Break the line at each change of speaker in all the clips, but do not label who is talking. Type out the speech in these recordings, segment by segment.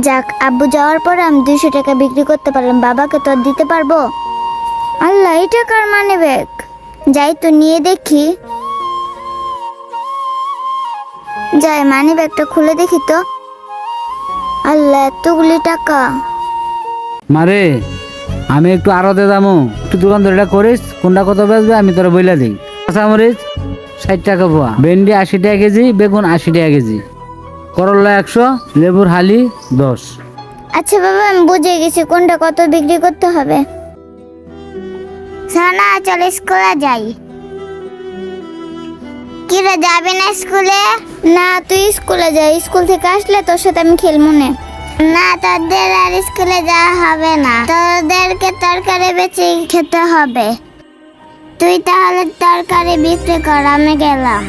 যাক, আব্বু যাওয়ার পরে আমি 200 টাকা বিক্রি করতে পারলাম, বাবাকে তো আর দিতে পারবো। আল্লাহ, এটা কার মানি ব্যাগ? যাই তো নিয়ে দেখি। যাই মানি ব্যাগটা খুলে দেখি তো। আল্লাহ, এতগুলি টাকা।
মারে, আমি একটু আড়তে দামো, একটু দোকান ধরে করিস, কোনটা কত বেচবে আমি তোরা বইলা দিই। কাঁচামরিচ 60 টাকা পোয়া, ভেন্ডি 80 টাকা কেজি, বেগুন 80 টাকা কেজি, করলা 100, লেবুর হালি 10।
আচ্ছা বাবা, আমি বুঝে গেছি কোনটা কত বিক্রি করতে হবে। সোনা, চল স্কুলে যাই। কি রে, যাবি না স্কুলে? না, তুই স্কুলে যা, স্কুল থেকে আসলে তোর সাথে আমি খেলবো না। না, তোদের আর স্কুলে যাওয়া হবে না, তোদেরকে তরকারি বেচে খেতে হবে। তুই তাহলে তরকারি বিক্রি কর, আমি গেলাম।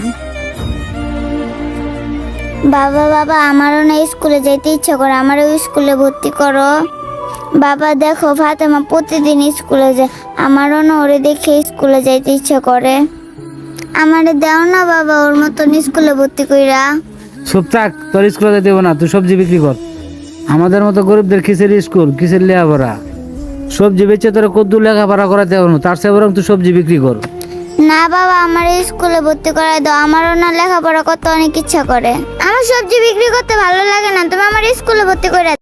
বাবা, আমারও না স্কুলে যেতে ইচ্ছা করে, আমারও স্কুলে ভর্তি করো। বাবা দেখো, ফাতেমা প্রতিদিন স্কুলে যায়, আমারও না ওরে দেখে স্কুলে যাইতে ইচ্ছা করে। আমারে দাও না বাবা, ওর মতন স্কুলে ভর্তি কইরা।
চুপ থাক, তোর স্কুলে যেতে দেবো না, তুই সবজি বিক্রি কর। আমাদের মতো গরিবদের কিসের স্কুল, কিসের লেখাপড়া? সবজি বেচে তোরা কদ্দুর লেখাপড়া করাতে পারবো না, তার চেয়ে বরং তুই সবজি বিক্রি কর।
না বাবা, আমার স্কুলে ভর্তি করায় দাও, আমারও না লেখাপড়া করতে অনেক ইচ্ছা করে। আমার সবজি বিক্রি করতে ভালো লাগে না, তুমি আমার স্কুলে ভর্তি করে